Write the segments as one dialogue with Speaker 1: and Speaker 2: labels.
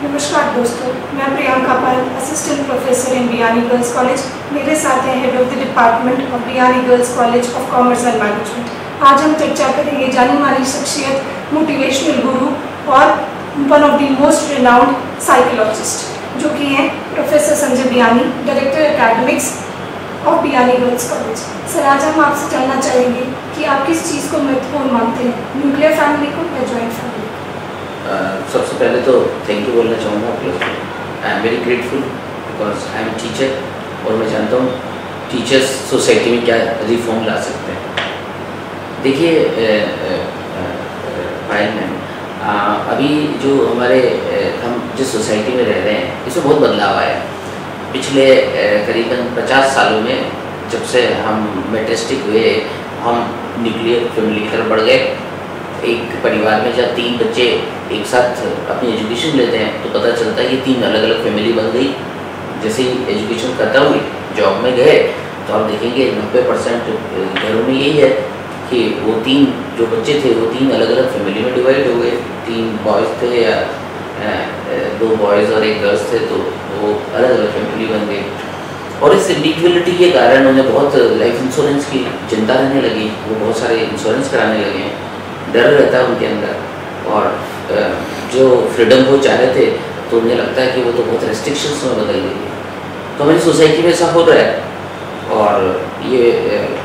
Speaker 1: नमस्कार दोस्तों, मैं Priyanka Pal, assistant professor in Biyani girls college. मेरे साथ हैं head of the department of Biyani girls college of commerce and management. आज हम चर्चा करेंगे जानी मानी शख्सियत, मोटिवेशनल गुरु और one of the most renowned psychologist जो कि हैं professor Sanjay Biyani, director academics of Biyani girls college. Sir, आज हम आपसे जानना चाहेंगे कि आप किस चीज़ को महत्वपूर्ण मानते हैं, न्यूक्लियर फैमिली को या जॉइंट फैमिली?
Speaker 2: सबसे पहले तो थैंक यू बोलना चाहूँगा आप लोग। I am very grateful because I am teacher और मैं जानता हूँ टीचर्स सोसाइटी में क्या रिफॉर्म ला सकते हैं। देखिए पायल मैम, अभी जो हमारे हम जिस सोसाइटी में रह रहे हैं इसमें बहुत बदलाव आया है। पिछले करीबन 50 सालों में जब से हम मेट्रिस्टिक हुए, हम न्यूक्लियर फैमिली की तरफ बढ़ गए। एक परिवार में जब 3 बच्चे एक साथ अपनी एजुकेशन लेते हैं तो पता चलता है कि 3 अलग अलग फैमिली बन गई। जैसे ही एजुकेशन खत्म हुई, जॉब में गए तो आप देखेंगे 90% घरों में यही है कि वो 3 जो बच्चे थे वो 3 अलग अलग फैमिली में डिवाइड हो गए। 3 बॉयज़ थे या 2 बॉयज़ और 1 गर्ल्स थे, तो वो अलग अलग फैमिली बन गए। और इस इंडिविजुअलिटी के कारण उन्हें बहुत लाइफ इंश्योरेंस की चिंता रहने लगी। वो बहुत सारे इंश्योरेंस कराने लगे, डर रहता है उनके अंदर। और जो फ्रीडम वो चाह रहे थे तो उन्हें लगता है कि वो तो बहुत रेस्ट्रिक्शंस में बदल गई है। तो हमारी सोसाइटी में ऐसा हो रहा है और ये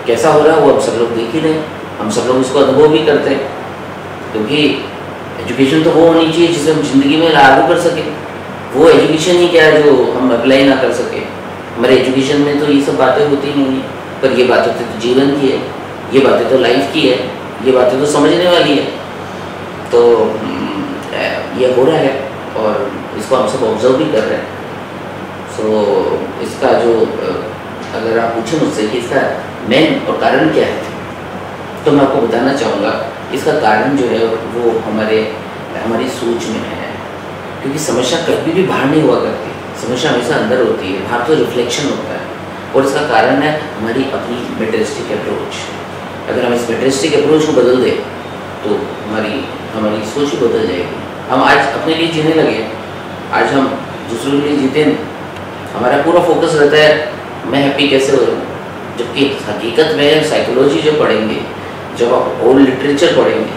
Speaker 2: कैसा हो रहा है वो हम सब लोग देख ही रहे हैं। हम सब लोग इसको अनुभव भी करते हैं, क्योंकि एजुकेशन तो वो होनी चाहिए जिसे हम ज़िंदगी में लागू कर सकें। वो एजुकेशन ही क्या है जो हम अप्लाई ना कर सकें। हमारे एजुकेशन में तो ये सब बातें होती नहीं हैं, पर ये बातें तो जीवन की है, ये बातें तो लाइफ की है, ये बातें तो समझने वाली है। तो ये हो रहा है और इसको हम सब ऑब्जर्व भी कर रहे हैं। सो इसका जो अगर आप पूछें मुझसे कि इसका मेन और कारण क्या है, तो मैं आपको बताना चाहूँगा इसका कारण जो है वो हमारी सोच में है। क्योंकि समस्या कभी भी बाहर नहीं हुआ करती, समस्या हमेशा अंदर होती है, बाहर तो रिफ्लेक्शन होता है। और इसका कारण है हमारी अपनी मेटेरियलिस्टिक अप्रोच। अगर हम इस मेटेरियलिस्टिक अप्रोच को बदल दें तो हमारी सोच ही बदल जाएगी। हम आज अपने लिए जीने लगे, आज हम दूसरों के लिए जीते नहीं। हमारा पूरा फोकस रहता है मैं हैप्पी कैसे हो जाऊँ, जबकि हकीकत में साइकोलॉजी जब पढ़ेंगे, जब आप ओल्ड लिटरेचर पढ़ेंगे,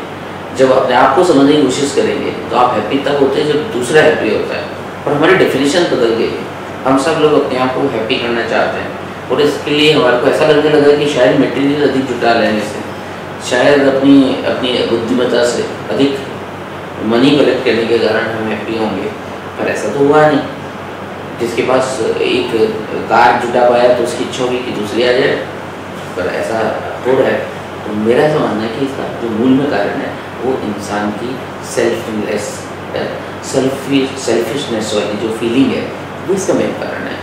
Speaker 2: जब अपने आप को समझने की कोशिश करेंगे तो आप हैप्पी तब होते हैं जब दूसरा हैप्पी होता है। और हमारी डेफिनेशन बदल गई है। हम सब लोग अपने आप को हैप्पी करना चाहते हैं और इसके लिए हमारे को ऐसा लगने लगा कि शायद मटेरियल अधिक जुटा लेने से, शायद अपनी बुद्धिमत्ता से अधिक मनी कलेक्ट करने के कारण हम हैप्पी होंगे। पर ऐसा तो हुआ नहीं। जिसके पास एक कार जुटा पाया तो उसकी इच्छा होगी कि दूसरी आ जाए, पर ऐसा हो रहा है। तो मेरा ऐसा मानना है कि इसका जो मूल में कारण है वो इंसान की सेल्फिशनेस वाली जो फीलिंग है वो इसका मेन कारण है।